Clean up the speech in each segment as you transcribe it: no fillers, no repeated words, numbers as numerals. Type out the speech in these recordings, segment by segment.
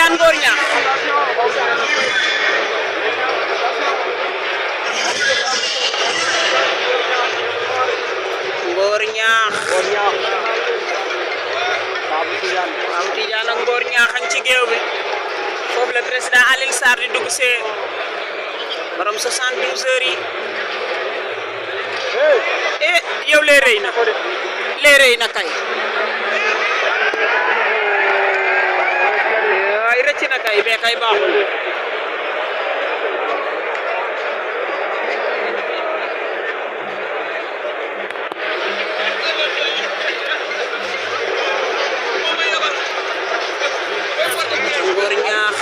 Tidiane Ngor Niakh Ngor Niakh waaw Tidiane ak Ngor Niakh ci géew bi foofu le président Alioune Sarr di dugg see borom 72 heures yi yow lee rëy na kay ay rëcc na kay mais kay baaxul Ngor Niakh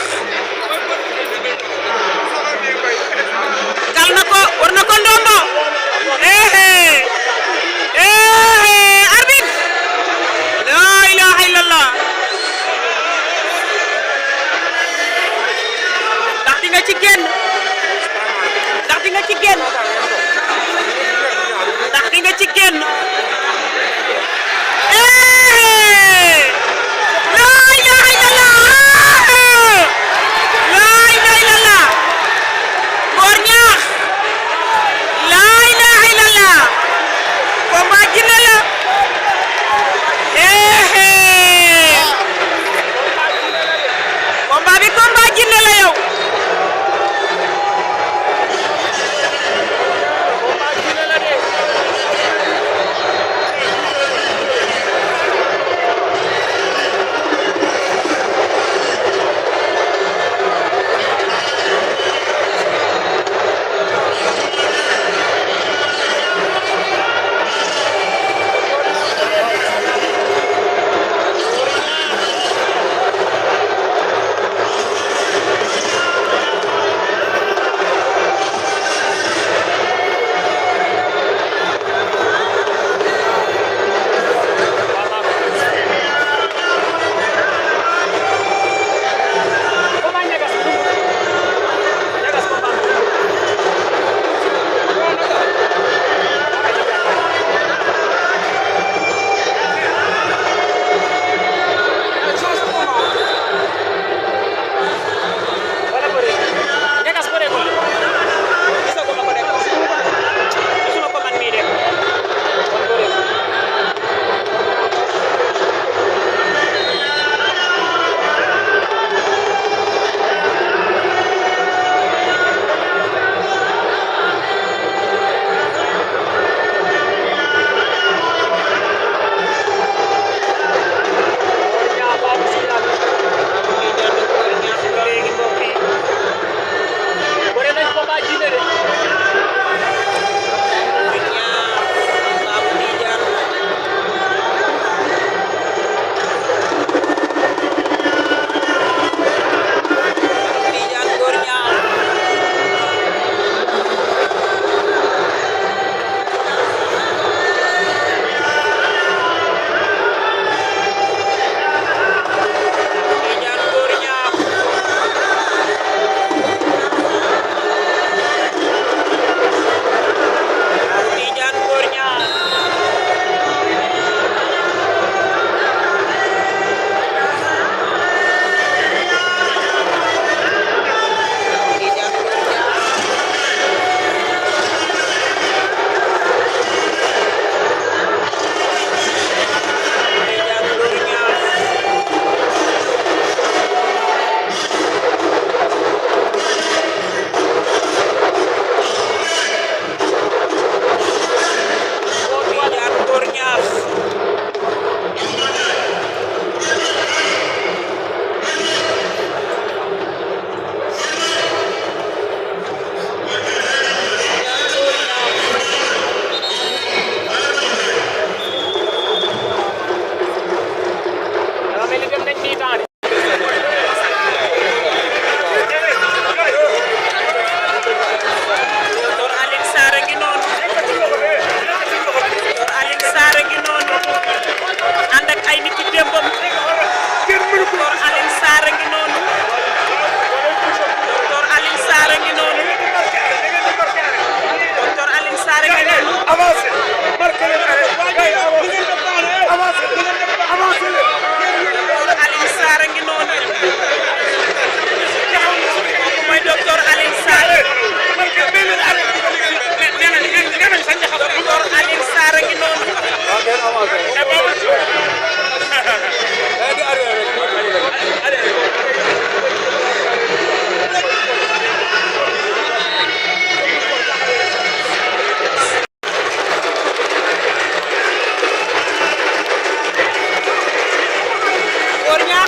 kal na ko war na ko ndombo arbitre la ilaha illallah ndax di nga ci génn ndax di nga ci génn ndax di nga ci génn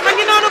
a ngi noonu